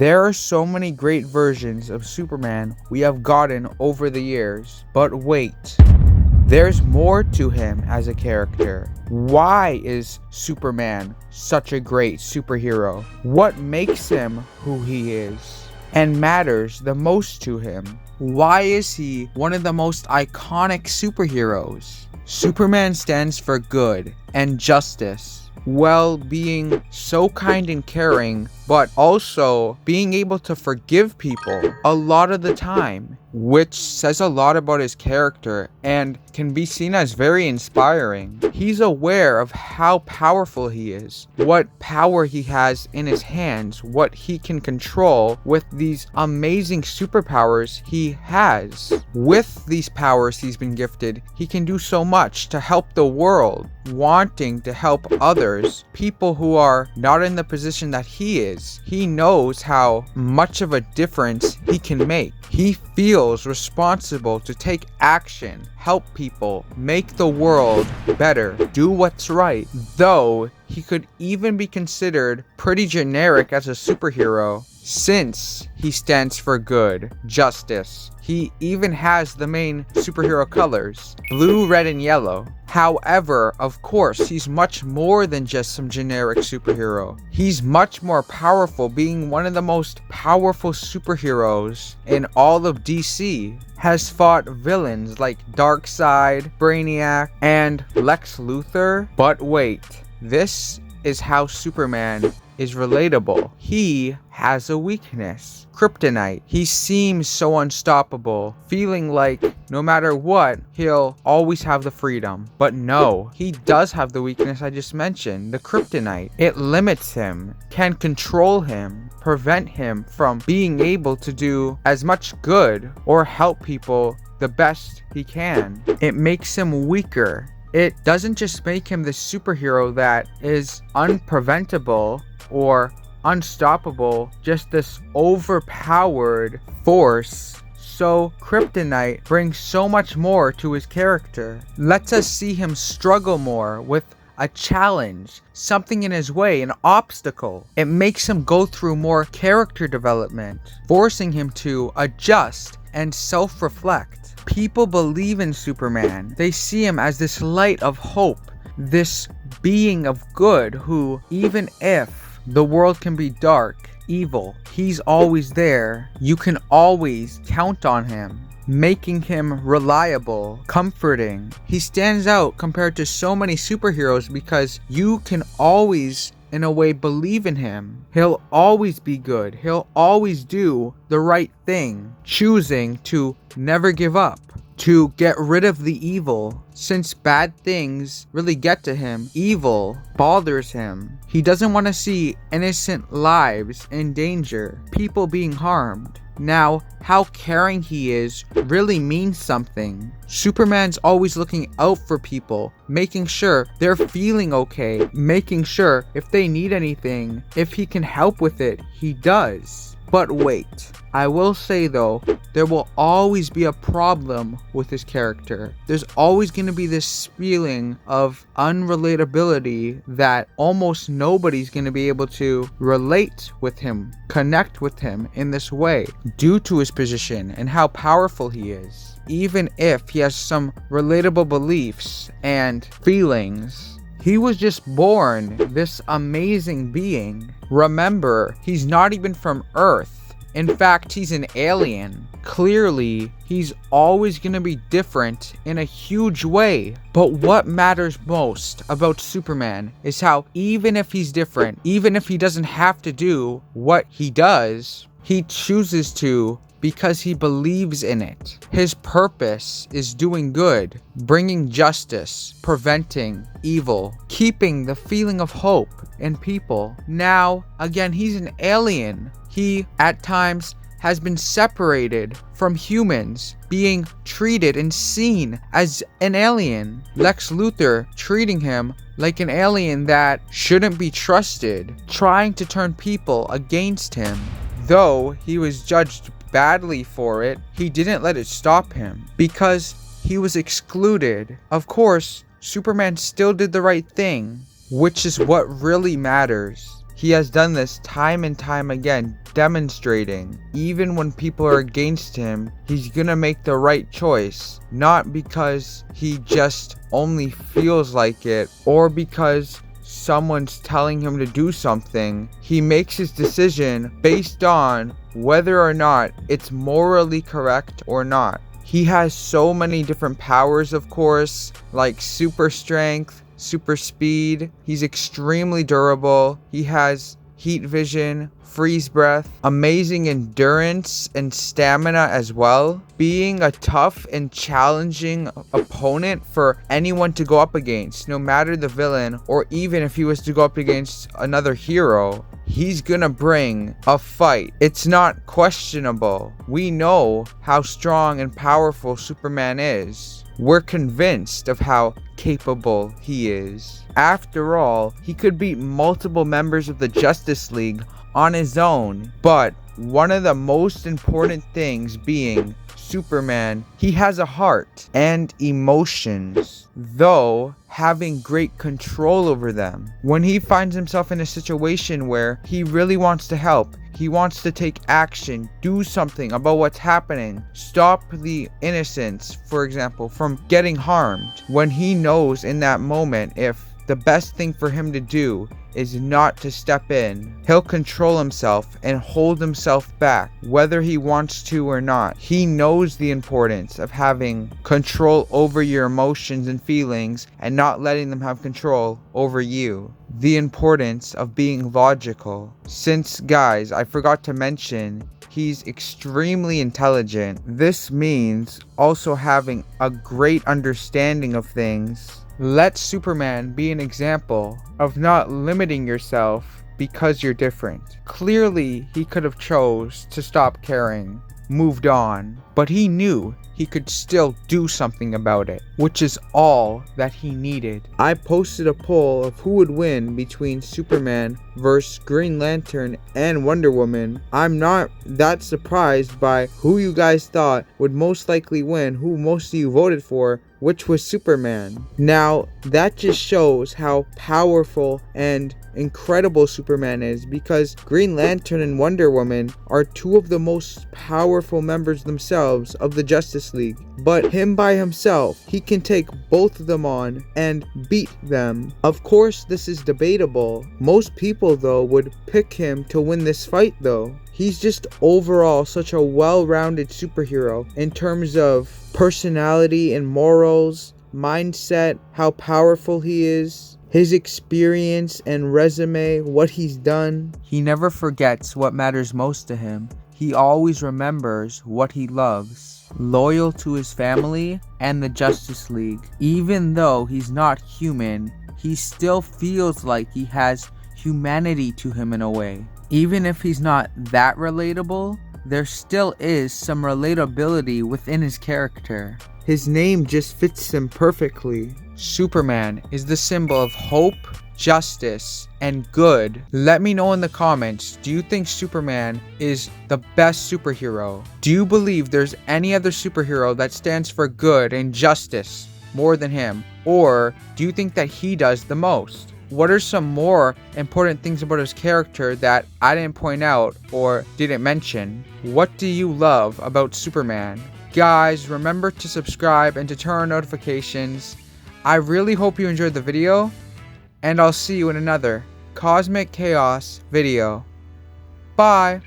There are so many great versions of Superman we have gotten over the years, but wait. There's more to him as a character. Why is Superman such a great superhero? What makes him who he is and matters the most to him? Why is he one of the most iconic superheroes? Superman stands for good and justice, while being so kind and caring, but also being able to forgive people a lot of the time, which says a lot about his character and can be seen as very inspiring. He's aware of how powerful he is, what power he has in his hands, what he can control with these amazing superpowers he has. With these powers he's been gifted, he can do so much to help the world, wanting to help others, people who are not in the position that he is. He knows how much of a difference he can make. He feels responsible to take action, help people, make the world better, do what's right. Though he could even be considered pretty generic as a superhero, since he stands for good, justice. He even has the main superhero colors, blue, red, and yellow. However, of course, he's much more than just some generic superhero. He's much more powerful, being one of the most powerful superheroes in all of DC. Has fought villains like Darkseid, Brainiac, and Lex Luthor. But wait, this is how Superman is relatable. He has a weakness, kryptonite. He seems so unstoppable, feeling like no matter what, he'll always have the freedom. But no, he does have the weakness I just mentioned, the kryptonite. It limits him, can control him, prevent him from being able to do as much good or help people the best he can. It makes him weaker. It doesn't just make him the superhero that is unpreventable or unstoppable, just this overpowered force. So kryptonite brings so much more to his character. Lets us see him struggle more with a challenge, something in his way, an obstacle. It makes him go through more character development, forcing him to adjust and self-reflect. People believe in Superman. They see him as this light of hope, this being of good who, even if the world can be dark, evil, he's always there. You can always count on him, making him reliable, comforting. He stands out compared to so many superheroes because you can always, in a way, believe in him. He'll always be good. He'll always do the right thing, choosing to never give up, to get rid of the evil. Since bad things really get to him, evil bothers him. He doesn't want to see innocent lives in danger, people being harmed. Now, how caring he is really means something. Superman's always looking out for people, making sure they're feeling okay, making sure if they need anything, if he can help with it, he does. But wait, I will say though, there will always be a problem with his character. There's always going to be this feeling of unrelatability that almost nobody's going to be able to relate with him, connect with him in this way, due to his position and how powerful he is. Even if he has some relatable beliefs and feelings, he was just born this amazing being. Remember, he's not even from Earth. In fact, he's an alien. Clearly, he's always going to be different in a huge way. But what matters most about Superman is how even if he's different, even if he doesn't have to do what he does, he chooses to because he believes in it. His purpose is doing good, bringing justice, preventing evil, keeping the feeling of hope in people. Now, again, he's an alien. He, at times, has been separated from humans, being treated and seen as an alien. Lex Luthor treating him like an alien that shouldn't be trusted, trying to turn people against him. Though he was judged badly for it, he didn't let it stop him because he was excluded. Of course, Superman still did the right thing, which is what really matters. He has done this time and time again, demonstrating even when people are against him, he's gonna make the right choice, not because he just only feels like it or because someone's telling him to do something. He makes his decision based on whether or not it's morally correct or not. He has so many different powers, of course, like super strength, super speed. He's extremely durable. He has heat vision, freeze breath, amazing endurance and stamina as well. Being a tough and challenging opponent for anyone to go up against, no matter the villain, or even if he was to go up against another hero, he's gonna bring a fight. It's not questionable. We know how strong and powerful Superman is. We're convinced of how capable he is. After all, he could beat multiple members of the Justice League on his own. But one of the most important things being Superman, he has a heart and emotions, though having great control over them. When he finds himself in a situation where he really wants to help, he wants to take action, do something about what's happening, stop the innocents, for example, from getting harmed. When he knows in that moment if the best thing for him to do is not to step in, he'll control himself and hold himself back, whether he wants to or not. He knows the importance of having control over your emotions and feelings and not letting them have control over you. The importance of being logical. Since, guys, I forgot to mention, he's extremely intelligent. This means also having a great understanding of things. Let Superman be an example of not limiting yourself because you're different. Clearly, he could have chose to stop caring, moved on, but he knew he could still do something about it, which is all that he needed. I posted a poll of who would win between Superman versus Green Lantern and Wonder Woman. I'm not that surprised by who you guys thought would most likely win, who most of you voted for, which was Superman. Now, that just shows how powerful and incredible Superman is, because Green Lantern and Wonder Woman are two of the most powerful members themselves of the Justice League. But him by himself, he can take both of them on and beat them. Of course, this is debatable. Most people, though, would pick him to win this fight, though. He's just overall such a well-rounded superhero in terms of personality and morals, mindset, how powerful he is, his experience and resume, what he's done. He never forgets what matters most to him. He always remembers what he loves. Loyal to his family and the Justice League. Even though he's not human, he still feels like he has humanity to him in a way. Even if he's not that relatable, there still is some relatability within his character. His name just fits him perfectly. Superman is the symbol of hope, justice, and good. Let me know in the comments, do you think Superman is the best superhero? Do you believe there's any other superhero that stands for good and justice more than him? Or do you think that he does the most? What are some more important things about his character that I didn't point out or didn't mention? What do you love about Superman? Guys, remember to subscribe and to turn on notifications. I really hope you enjoyed the video, and I'll see you in another Cosmic Chaos video. Bye!